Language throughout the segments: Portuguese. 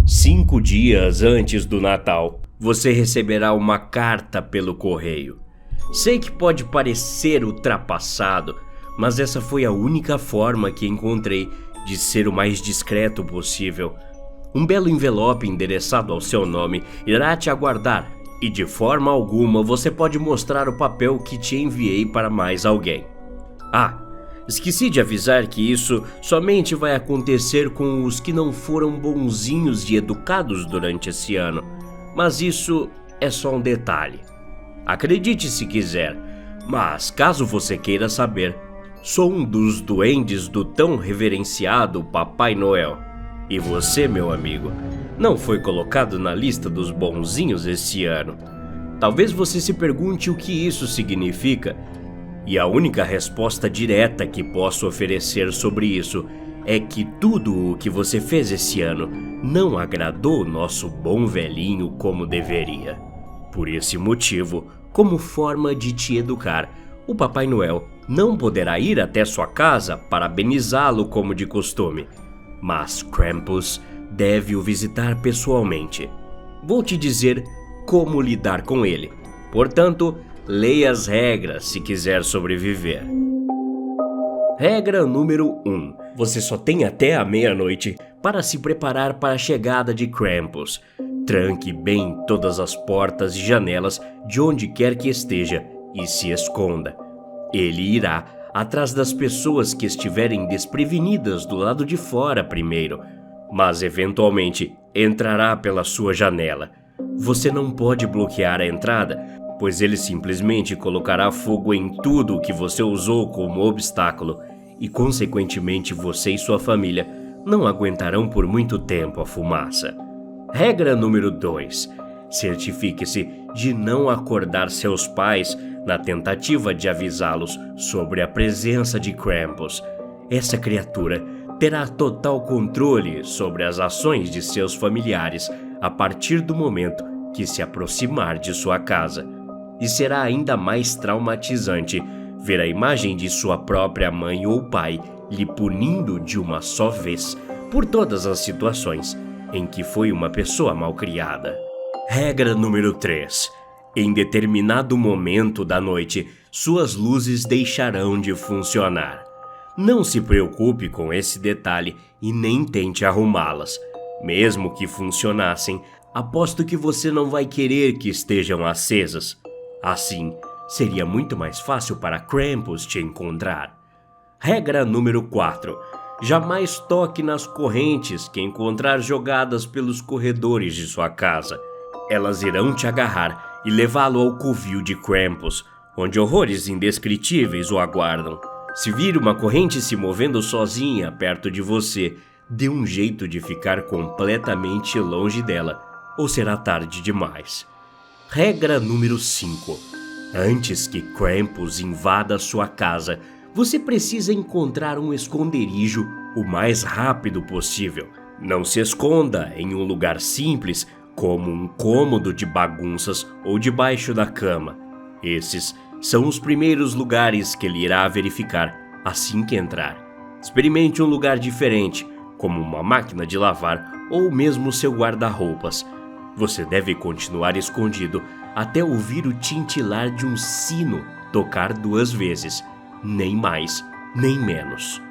5 dias antes do Natal, você receberá uma carta pelo correio. Sei que pode parecer ultrapassado, mas essa foi a única forma que encontrei de ser o mais discreto possível. Um belo envelope endereçado ao seu nome irá te aguardar, e de forma alguma você pode mostrar o papel que te enviei para mais alguém. Esqueci de avisar que isso somente vai acontecer com os que não foram bonzinhos e educados durante esse ano, mas isso é só um detalhe. Acredite se quiser, mas caso você queira saber, sou um dos duendes do tão reverenciado Papai Noel. E você, meu amigo, não foi colocado na lista dos bonzinhos esse ano. Talvez você se pergunte o que isso significa. E a única resposta direta que posso oferecer sobre isso é que tudo o que você fez esse ano não agradou o nosso bom velhinho como deveria. Por esse motivo, como forma de te educar, o Papai Noel não poderá ir até sua casa parabenizá-lo como de costume, mas Krampus deve o visitar pessoalmente. Vou te dizer como lidar com ele. Portanto, leia as regras se quiser sobreviver. Regra número 1. Você só tem até a meia-noite para se preparar para a chegada de Krampus. Tranque bem todas as portas e janelas de onde quer que esteja e se esconda. Ele irá atrás das pessoas que estiverem desprevenidas do lado de fora primeiro, mas eventualmente entrará pela sua janela. Você não pode bloquear a entrada, pois ele simplesmente colocará fogo em tudo o que você usou como obstáculo e, consequentemente, você e sua família não aguentarão por muito tempo a fumaça. Regra número 2. Certifique-se de não acordar seus pais na tentativa de avisá-los sobre a presença de Krampus. Essa criatura terá total controle sobre as ações de seus familiares a partir do momento que se aproximar de sua casa. E será ainda mais traumatizante ver a imagem de sua própria mãe ou pai lhe punindo de uma só vez por todas as situações em que foi uma pessoa malcriada. Regra número 3. Em determinado momento da noite, suas luzes deixarão de funcionar. Não se preocupe com esse detalhe e nem tente arrumá-las. Mesmo que funcionassem, aposto que você não vai querer que estejam acesas. Assim, seria muito mais fácil para Krampus te encontrar. Regra número 4. Jamais toque nas correntes que encontrar jogadas pelos corredores de sua casa. Elas irão te agarrar e levá-lo ao covil de Krampus, onde horrores indescritíveis o aguardam. Se vir uma corrente se movendo sozinha perto de você, dê um jeito de ficar completamente longe dela, ou será tarde demais. Regra número 5. Antes que Krampus invada sua casa, você precisa encontrar um esconderijo o mais rápido possível. Não se esconda em um lugar simples, como um cômodo de bagunças ou debaixo da cama. Esses são os primeiros lugares que ele irá verificar assim que entrar. Experimente um lugar diferente, como uma máquina de lavar ou mesmo seu guarda-roupas. Você deve continuar escondido até ouvir o tintilar de um sino tocar 2 vezes, nem mais, nem menos.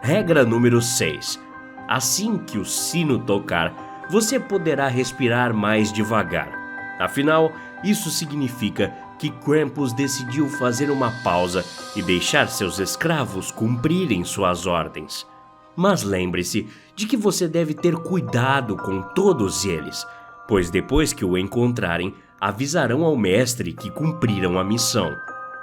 Regra número 6. Assim que o sino tocar, você poderá respirar mais devagar. Afinal, isso significa que Krampus decidiu fazer uma pausa e deixar seus escravos cumprirem suas ordens. Mas lembre-se de que você deve ter cuidado com todos eles, pois depois que o encontrarem, avisarão ao mestre que cumpriram a missão.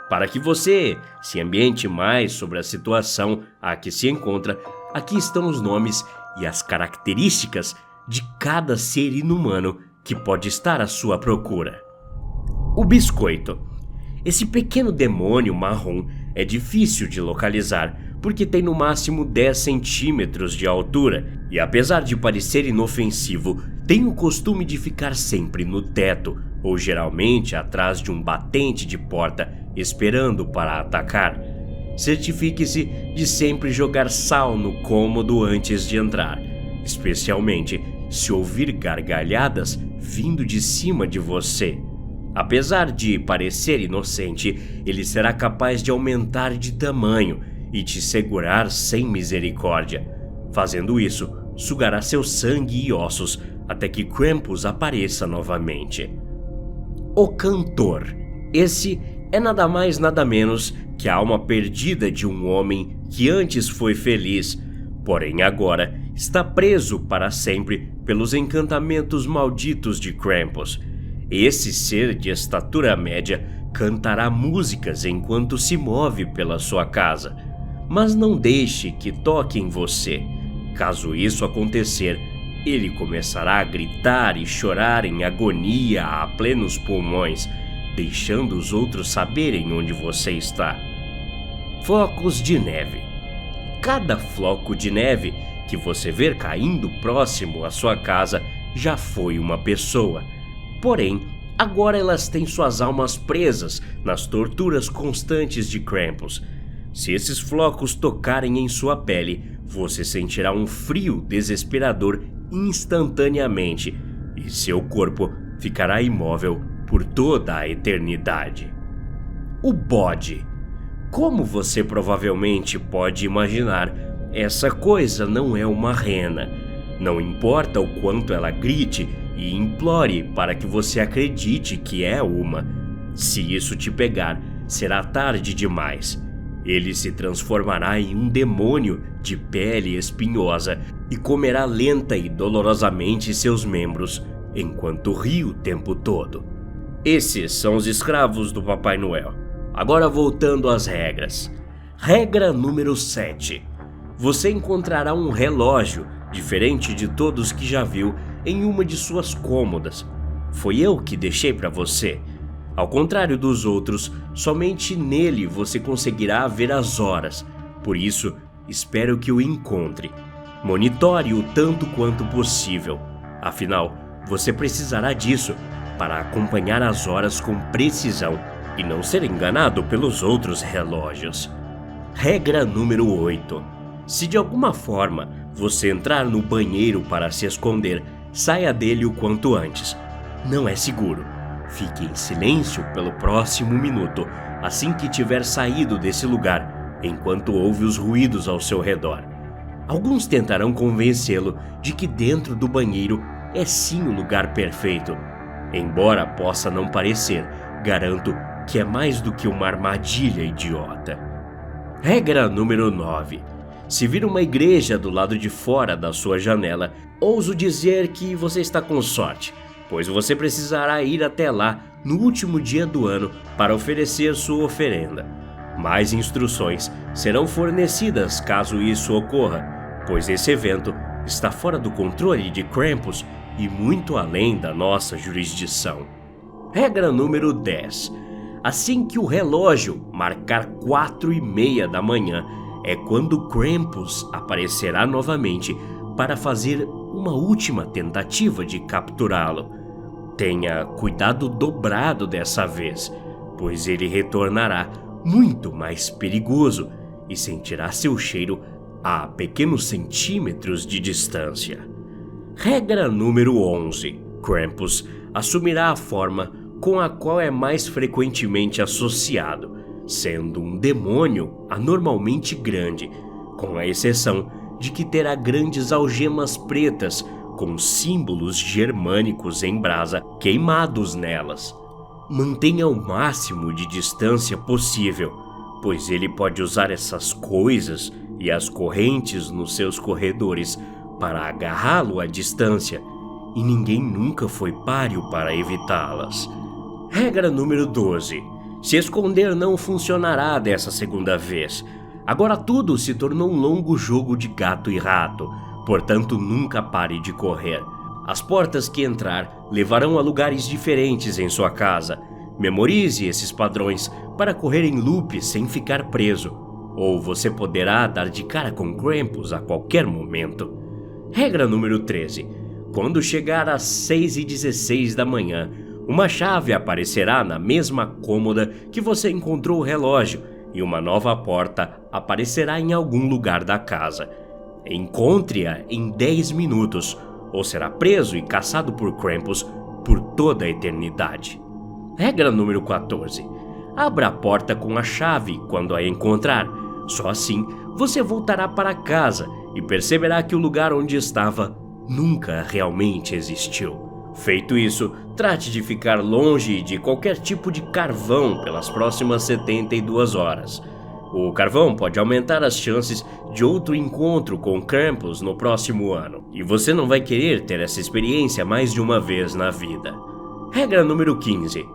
Para que você se ambiente mais sobre a situação a que se encontra, aqui estão os nomes e as características de cada ser inumano que pode estar à sua procura. O biscoito. Esse pequeno demônio marrom é difícil de localizar porque tem no máximo 10 centímetros de altura e, apesar de parecer inofensivo, tem o costume de ficar sempre no teto ou geralmente atrás de um batente de porta esperando para atacar. Certifique-se de sempre jogar sal no cômodo antes de entrar. especialmente se ouvir gargalhadas vindo de cima de você. Apesar de parecer inocente, ele será capaz de aumentar de tamanho e te segurar sem misericórdia. Fazendo isso, sugará seu sangue e ossos até que Krampus apareça novamente. O Cantor. Esse é nada mais nada menos que a alma perdida de um homem que antes foi feliz, porém agora está preso para sempre pelos encantamentos malditos de Krampus. Esse ser de estatura média cantará músicas enquanto se move pela sua casa, mas não deixe que toque em você. Caso isso acontecer, ele começará a gritar e chorar em agonia a plenos pulmões, deixando os outros saberem onde você está. Flocos de neve. Cada floco de neve que você ver caindo próximo à sua casa já foi uma pessoa. Porém, agora elas têm suas almas presas nas torturas constantes de Krampus. Se esses flocos tocarem em sua pele, você sentirá um frio desesperador instantaneamente e seu corpo ficará imóvel por toda a eternidade. O bode. Como você provavelmente pode imaginar, essa coisa não é uma rena. Não importa o quanto ela grite e implore para que você acredite que é uma. Se isso te pegar, será tarde demais. Ele se transformará em um demônio de pele espinhosa e comerá lenta e dolorosamente seus membros, enquanto ri o tempo todo. Esses são os escravos do Papai Noel. Agora voltando às regras. Regra número 7. Você encontrará um relógio, diferente de todos que já viu, em uma de suas cômodas. Foi eu que deixei para você. Ao contrário dos outros, somente nele você conseguirá ver as horas. Por isso, espero que o encontre. Monitore-o tanto quanto possível. Afinal, você precisará disso para acompanhar as horas com precisão e não ser enganado pelos outros relógios. Regra número 8. Se de alguma forma você entrar no banheiro para se esconder, saia dele o quanto antes. Não é seguro. Fique em silêncio pelo próximo minuto, assim que tiver saído desse lugar, enquanto ouve os ruídos ao seu redor. Alguns tentarão convencê-lo de que dentro do banheiro é sim o lugar perfeito. Embora possa não parecer, garanto que é mais do que uma armadilha idiota. Regra número 9. Se vir uma igreja do lado de fora da sua janela, ouso dizer que você está com sorte, pois você precisará ir até lá no último dia do ano para oferecer sua oferenda. Mais instruções serão fornecidas caso isso ocorra, pois esse evento está fora do controle de Krampus e muito além da nossa jurisdição. Regra número 10. Assim que o relógio marcar 4:30 da manhã, é quando Krampus aparecerá novamente para fazer uma última tentativa de capturá-lo. Tenha cuidado dobrado dessa vez, pois ele retornará muito mais perigoso e sentirá seu cheiro a pequenos centímetros de distância. Regra número 11. Krampus assumirá a forma com a qual é mais frequentemente associado, sendo um demônio anormalmente grande, com a exceção de que terá grandes algemas pretas com símbolos germânicos em brasa queimados nelas. Mantenha o máximo de distância possível, pois ele pode usar essas coisas e as correntes nos seus corredores para agarrá-lo à distância, e ninguém nunca foi páreo para evitá-las. Regra número 12. Se esconder não funcionará dessa segunda vez. Agora tudo se tornou um longo jogo de gato e rato, portanto nunca pare de correr. As portas que entrar levarão a lugares diferentes em sua casa. Memorize esses padrões para correr em loop sem ficar preso, ou você poderá dar de cara com Krampus a qualquer momento. Regra número 13. Quando chegar às 6:16 da manhã, uma chave aparecerá na mesma cômoda que você encontrou o relógio e uma nova porta aparecerá em algum lugar da casa. Encontre-a em 10 minutos, ou será preso e caçado por Krampus por toda a eternidade. Regra número 14. Abra a porta com a chave quando a encontrar. Só assim você voltará para casa e perceberá que o lugar onde estava nunca realmente existiu. Feito isso, trate de ficar longe de qualquer tipo de carvão pelas próximas 72 horas. O carvão pode aumentar as chances de outro encontro com Krampus no próximo ano, e você não vai querer ter essa experiência mais de uma vez na vida. Regra número 15.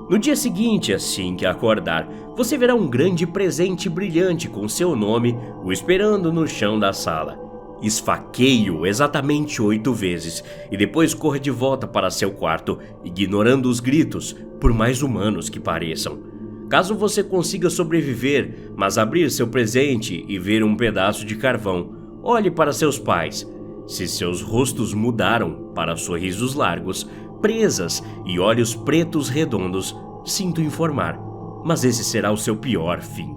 No dia seguinte, assim que acordar, você verá um grande presente brilhante com seu nome o esperando no chão da sala. Esfaqueie-o exatamente 8 vezes e depois corra de volta para seu quarto, ignorando os gritos, por mais humanos que pareçam. Caso você consiga sobreviver, mas abrir seu presente e ver um pedaço de carvão, olhe para seus pais. Se seus rostos mudaram para sorrisos largos, presas e olhos pretos redondos, sinto informar, mas esse será o seu pior fim.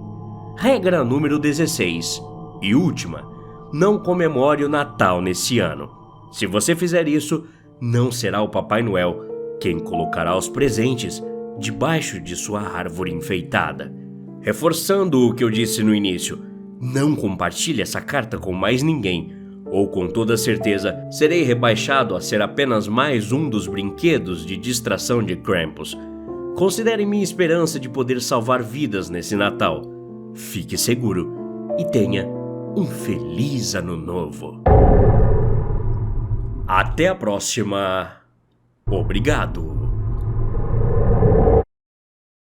Regra número 16 e última: não comemore o Natal nesse ano. Se você fizer isso, não será o Papai Noel quem colocará os presentes debaixo de sua árvore enfeitada. Reforçando o que eu disse no início, não compartilhe essa carta com mais ninguém, ou com toda certeza serei rebaixado a ser apenas mais um dos brinquedos de distração de Krampus. Considere minha esperança de poder salvar vidas nesse Natal. Fique seguro e tenha um feliz ano novo. Até a próxima. Obrigado.